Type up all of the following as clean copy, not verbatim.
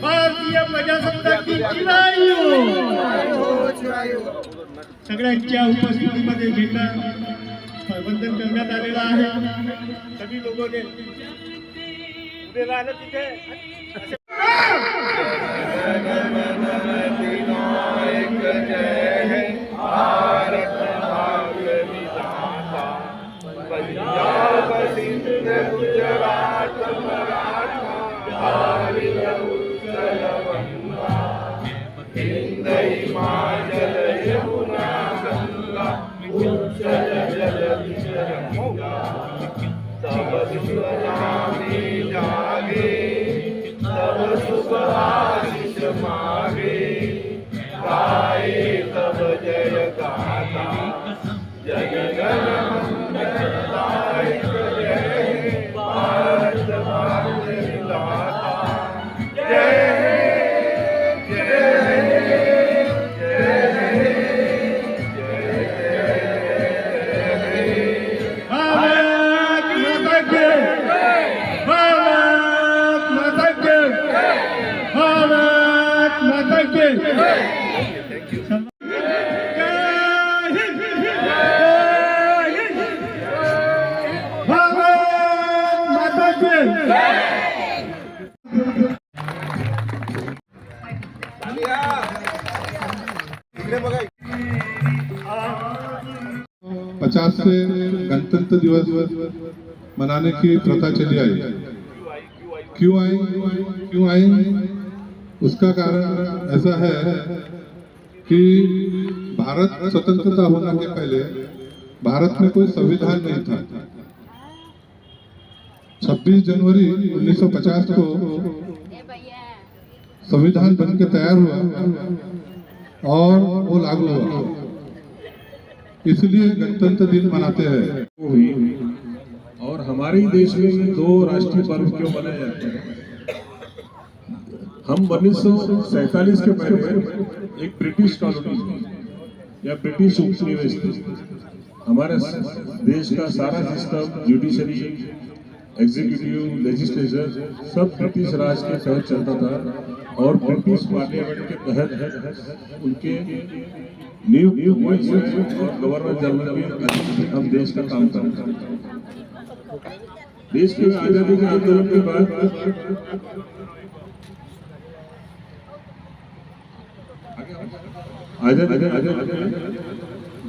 भारतीय प्रजासत्ताकाची सगळ्यांच्या उपस्थितीमध्ये झेंडा वंदन करण्यात आलेला आहे। सभी लोगों ने उभे राहिलं तिथे। जय गाथा जगन मंगलदायक जय भारत भाग्य विधाता जय पचास से गणतंत्र दिवस मनाने की प्रथा चली आई। क्यों आई? उसका कारण ऐसा है कि भारत स्वतंत्रता होने के पहले भारत में कोई संविधान नहीं था। 26 जनवरी 1950 को संविधान बनकर तैयार हुआ और वो लागू हुआ, इसलिए गणतंत्र दिन मनाते हैं। और हमारे ही देश में ये 2 राष्ट्रीय पर्व क्यों मनाए जाते हैं? हम 1947 के पहले एक ब्रिटिश कॉलोनी या ब्रिटिश उपनिवेश थे। हमारे देश का सारा सिस्टम, जुडिशरी, एग्जीक्यूटिव, लेजिस्लेचर सब ब्रिटिश राज के तहत चलता था और ब्रिटिश पार्लियामेंट के तहत उनके नियुक्त और गवर्नर जनरल भी हम देश का काम करते हैं। देश के आजादी के आंदोलन के बाद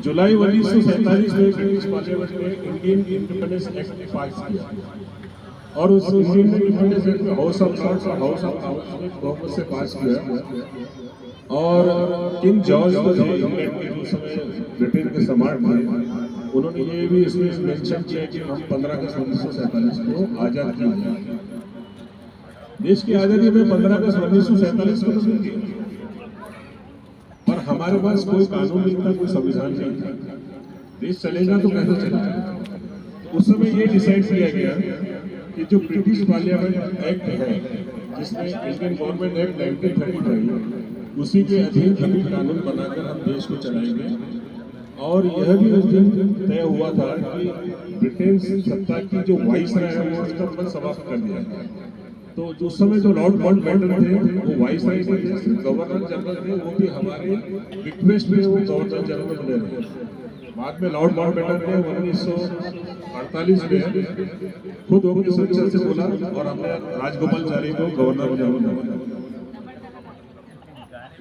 जुलाई 1947 में ब्रिटिश पार्लियामेंट ने इंडियन इंडिपेंडेंस एक्ट पास किया और उस इंडियन इंडिपेंडेंस एक्ट में हाउस ऑफ लॉर्ड्स और हाउस ऑफ कॉमन्स ने बहुमत से पास किया। और किंग जॉर्ज थे इंग्लैंड के उस समय ब्रिटेन के सम्राट थे, उन्होंने ये भी इसमें मेंशन किया कि हम 15 अगस्त 1947 को आजाद किया। देश की आजादी में 15 अगस्त 1947 को नहीं किया, पर हमारे पास कोई कानून नहीं था, कोई संविधान नहीं था। देश चलेगा तो कैसे चलेगा? उस समय ये डिसाइड किया गया कि जो ब्रिटिश पार्लियामेंट एक्ट है, जिसमें इंडियन गवर्नमेंट एक्ट 1935 उसी के अधीन सभी कानून बनाकर हम देश को चलाएंगे। और यह भी उस दिन तय हुआ था कि ब्रिटेन सत्ता की जो वाइसराय है वो उसका पद समाप्त कर दिया गया। तो उस समय जो लॉर्ड माउंटबेटन थे वो वाइसराय थे, गवर्नर जनरल थे, वो भी हमारे रिक्वेस्ट में वो गवर्नर जनरल बने रहे। बाद में लॉर्ड माउंटबेटन ने 1948 में खुद होकर स्वेच्छा से बोला और हमने राजगोपालाचारी को गवर्नर बनाया।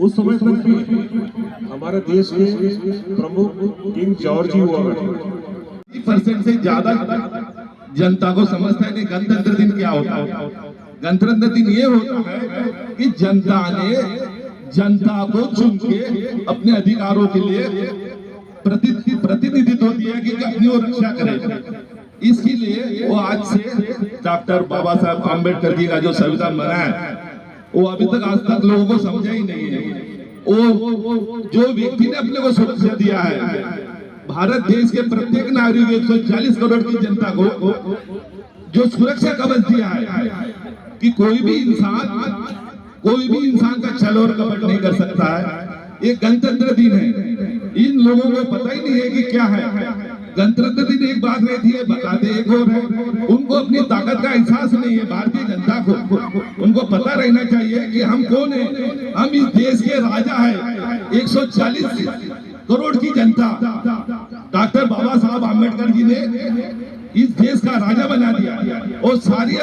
उस समय तक भी हमारे देश के प्रमुख किंग जॉर्ज ही हुआ करते। 30% से ज्यादा जनता को समझता है कि गणतंत्र दिन क्या होता है। गणतंत्र दिन ये होता है कि जनता ने जनता को चुन के अपने अधिकारों के लिए प्रतिनिधित्व प्रतिनिधित्व दिया कि अपनी वो रक्षा करे। इसके लिए वो आज से डॉक्टर बाबा साहब आम्बेडकर जी का जो संविधान बना है वो अभी तक आज तक लोगों को समझा ही नहीं है। वो जो व्यक्ति ने अपने को सुरक्षा दिया है, भारत देश के प्रत्येक नागरिक 140 करोड़ की जनता को जो सुरक्षा कवच दिया है कि कोई भी इंसान का छल और कपट नहीं कर सकता है। ये गणतंत्र दिन है, इन लोगों को पता ही नहीं है कि क्या है गणतंत्र दिन। एक बात रहती है, बताते एक और है, उनको अपनी ताकत का एहसास नहीं है। भारतीय जनता को उनको पता रहना चाहिए कि हम कौन है। हम इस देश के राजा हैं। 140 करोड़ की जनता, डॉक्टर बाबा साहब आम्बेडकर जी ने इस देश का राजा बना दिया और सारी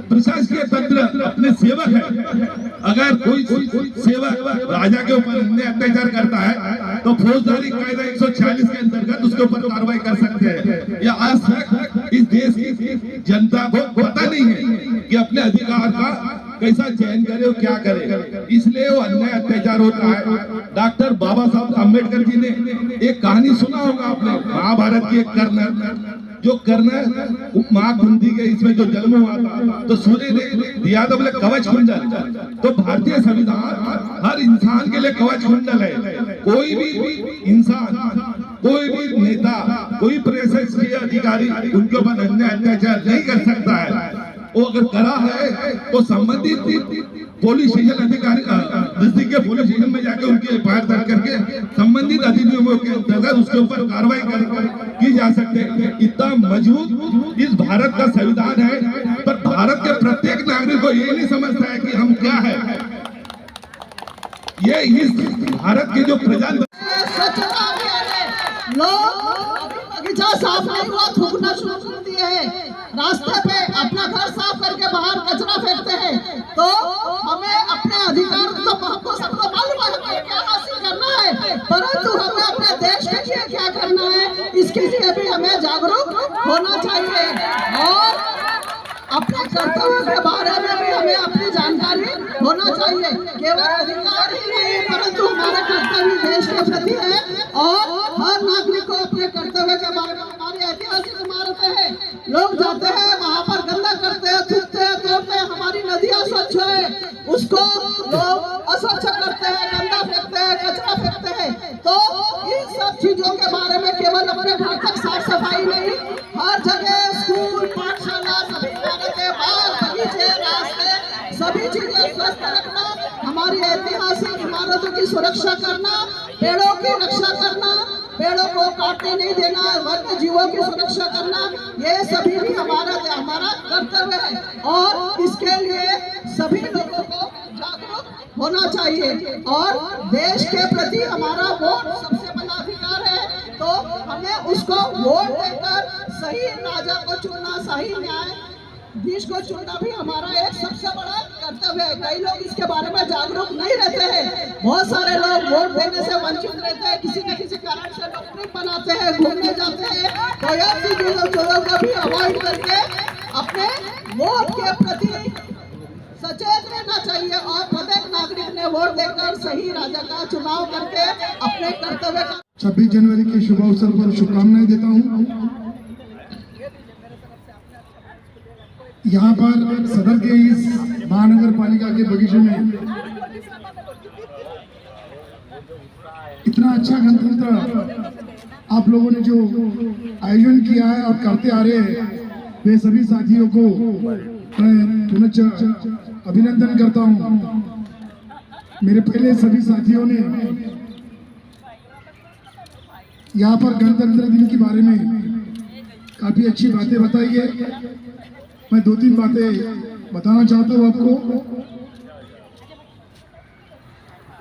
प्रशासकीय तंत्र अपने सेवक है। अगर कोई सेवक राजा के ऊपर अत्याचार करता है तो फौजदारी कायदा 146 के अंतर्गत उसके ऊपर कार्रवाई कर सकते हैं। या आज तक इस देश की जनता को पता नहीं है कि अपने अधिकार का कैसा चयन करे और क्या करे, इसलिए वो अन्याय अत्याचार होता है। डॉक्टर बाबा साहब आम्बेडकर जी ने एक कहानी सुना होगा आपने, महाभारत की एक कर्ण, जो कर्ण माँ कुंती के इसमें जो जन्म हुआ था तो सूर्य ने दिया था बोले कवच कुंडल। तो भारतीय संविधान हर इंसान के लिए कवच कुंडल है। कोई भी इंसान, कोई भी नेता, कोई प्रशासकीय अधिकारी उनके ऊपर अन्याय अत्याचार नहीं कर सकता है। वो अगर करा है तो संबंधित पुलिस स्टेशन अधिकारी डिस्ट्रिक्ट के पुलिस स्टेशन में जाकर उनकी एफआईआर दर्ज करके संबंधित अधिनियमों के अंतर्गत उसके ऊपर कार्रवाई की जा सकते हैं। इतना मजबूत इस भारत का संविधान है, पर भारत के प्रत्येक नागरिक को ये नहीं समझता है कि हम क्या है। ये इस भारत के जो प्रजा बगीचा साफ नहीं हुआ, थूकना शुरू कर दिए हैं। रास्ते पे अपना घर साफ करके बाहर कचरा फेंकते हैं। तो हमें अपने अधिकार तो हमको सबको मालूम है हमें क्या हासिल करना है, परंतु हमें अपने देश के लिए क्या करना है इसके लिए भी हमें जागरूक होना चाहिए और अपने कर्तव्य के बारे में भी हमें अपनी जानकारी होना चाहिए। केवल अधिकार ही नहीं परंतु हमारा कर्तव्य देश के प्रति है और हर नागरिक को अपने कर्तव्य के बारे में। हमारी ऐतिहासिक इमारतें हैं, लोग जाते हैं वहाँ पर गंदा करते हैं, थूकते हैं, तोड़ते हैं। हमारी नदियाँ स्वच्छ है, उसको लोग अस्वच्छ करते हैं, गंदा फेंकते हैं, कचरा फेंकते हैं। तो इन सब चीजों के बारे में केवल अपने घर तक साफ सफाई नहीं, हर जगह स्कूल, पाठशाला, सभी इमारतें, बाग बगीचे, रास्ते, सभी चीजें स्वस्थ रखना, हमारी ऐतिहासिक इमारतों की सुरक्षा करना, पेड़ों की रक्षा करना, पेड़ों को काटने नहीं देना, वन्य जीवों की सुरक्षा करना, ये सभी भी हमारा कर्तव्य है और इसके लिए सभी लोगों को जागरूक होना चाहिए। और देश के प्रति हमारा वोट सबसे बड़ा अधिकार है, तो हमें उसको वोट देकर सही राजा को चुनना, सही न्यायाधीश को चुनना भी हमारा एक सबसे बड़ा कर्तव्य है। कई लोग इसके बारे में जागरूक नहीं रहते हैं, बहुत सारे लोग वोट देने से वंचित रहते हैं, किसी न किसी कारण से नौकरी बनाते हैं, घूमने जाते हैं। तो ऐसी चीजों को भी अवॉइड करके अपने वोट के प्रति सचेत रहना चाहिए और प्रत्येक नागरिक ने वोट देकर सही राजा का चुनाव करके अपने कर्तव्य का 26 जनवरी के शुभ अवसर पर शुभकामनाएं देता हूं। यहाँ पर सदर के इस महानगर पालिका के बगीचे में इतना अच्छा गणतंत्र आप लोगों ने जो आयोजन किया है और करते आ रहे हैं, वे सभी साथियों को मैं पुनः अभिनंदन करता हूं। मेरे पहले सभी साथियों ने यहाँ पर गणतंत्र दिन के बारे में काफी अच्छी बातें बताई है। मैं 2-3 बातें बताना चाहता हूँ आपको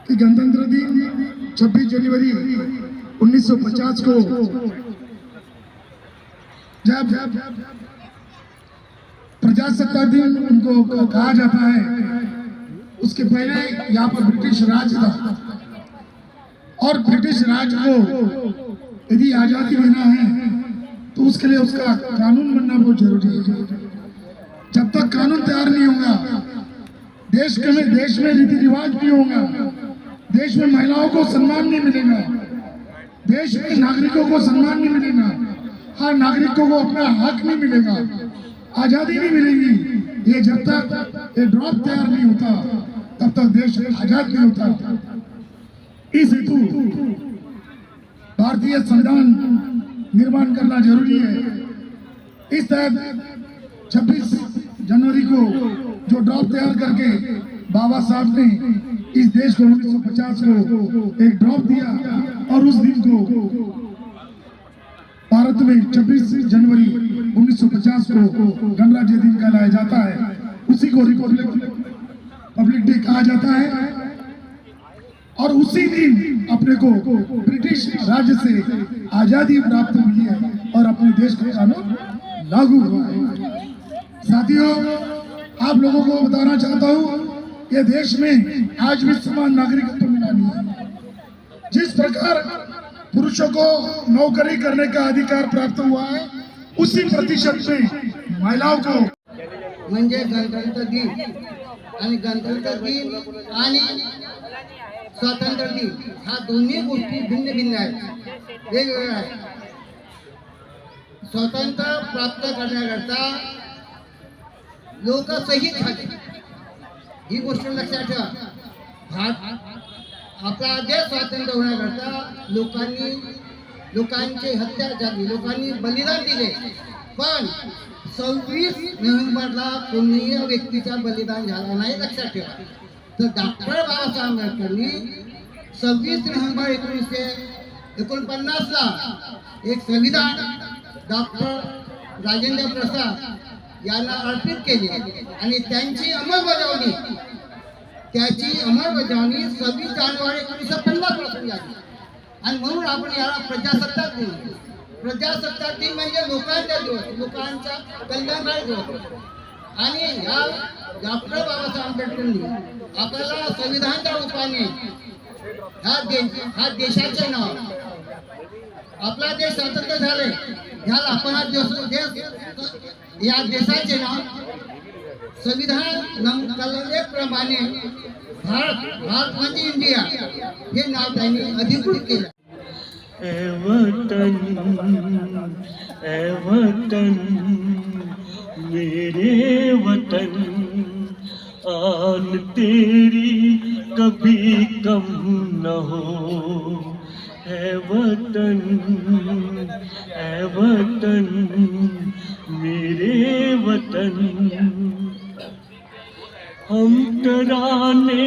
कि गणतंत्र दिन 26 जनवरी 1950 को जब प्रजासत्ताक दिन उनको कहा जाता है, उसके पहले यहाँ पर ब्रिटिश राज था और ब्रिटिश राज को यदि आजादी देना है तो उसके लिए उसका कानून बनना बहुत जरूरी है। जब तक कानून तैयार नहीं होगा, देश में रीति रिवाज नहीं होगा, देश में महिलाओं को सम्मान नहीं मिलेगा, देश में नागरिकों को सम्मान नहीं मिलेगा, हर नागरिकों को अपना हक नहीं मिलेगा, आजादी नहीं मिलेगी। ये जब तक ये ड्रॉप तैयार नहीं होता तब तक देश आजाद नहीं होता। इस हेतु भारतीय संविधान निर्माण करना जरूरी है। इस तहत 26 जनवरी को जो ड्रॉप तैयार करके बाबा साहब ने इस देश को 1950 को एक ड्रॉप दिया और उस दिन को भारत में 26 जनवरी 1950 को गणराज्य दिन कहलाया जाता है। उसी को पब्लिक डे कहा जाता है और उसी दिन अपने को ब्रिटिश राज्य से आजादी प्राप्त हुई है और अपने देश का कानून लागू हुआ है। साथियों, आप लोगों को बताना चाहता हूँ ये देश में आज भी समान नागरिकत्व मिला नहीं है। जिस प्रकार पुरुषों को नौकरी करने का अधिकार प्राप्त हुआ है उसी प्रतिशत में महिलाओं को म्हणजे गणतंत्र दिन आणि गणतंत्र दिन आणि स्वातंत्र्य दिन ह्या दोन्ही गोष्टी भिन्न भिन्न आहेत, वेगवेगळ्या आहेत। स्वातंत्र्य प्राप्त करण्याकरता लोक शहीद झाले, ही गोष्ट लक्षात ठेवा। आपला देश स्वातंत्र्य होण्याकरता लोकांची हत्या झाली, लोकांनी बलिदान दिले, पण 26 नोव्हेंबरला कोणीही व्यक्तीचा बलिदान झाला नाही, लक्षात ठेवा। तर डॉक्टर बाबासाहेब आंबेडकरांनी 26 नोव्हेंबर 1949 ला एक संविधान डॉक्टर राजेंद्र प्रसाद यांना अर्पित केले आणि त्याची अंमलबजावणी 26 जानेवारी 1950 पासून झाली आणि म्हणून आपण याला प्रजासत्ताक दिन म्हणतो। प्रजासत्ताक दिन म्हणजे लोकांचा दिवस, लोकांचा कल्याणकारी दिवस। आणि या डॉक्टर बाबासाहेब आंबेडकरांनी आपल्याला संविधानाच्या रूपाने ह्या देशाचे नाव, आपला देश स्वतंत्र झाले ह्याला आपण या देशाचे नाव संविधान कलमेप्रमाणे भारत म्हणजे इंडिया हे नाव त्यांनी अधिकृत केलं। ए वतन मेरे वतन, आन तेरी कभी कम न हो। ए वतन मेरे वतन, हम तराने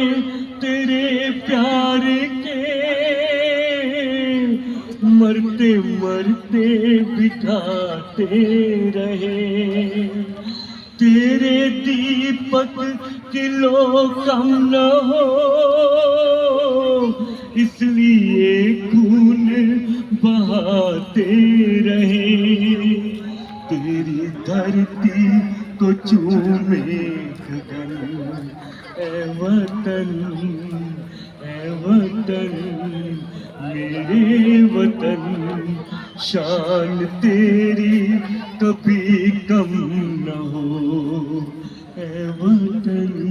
तेरे प्यार के मरते मरते बिठाते रहे। तेरे दीपक किलो कम न हो, इसलिए खून बहाते रहे। तेरी धरती को चूमे गगन, ए वतन मेरे वतन, शान तेरी कभी कम न हो। ए वतन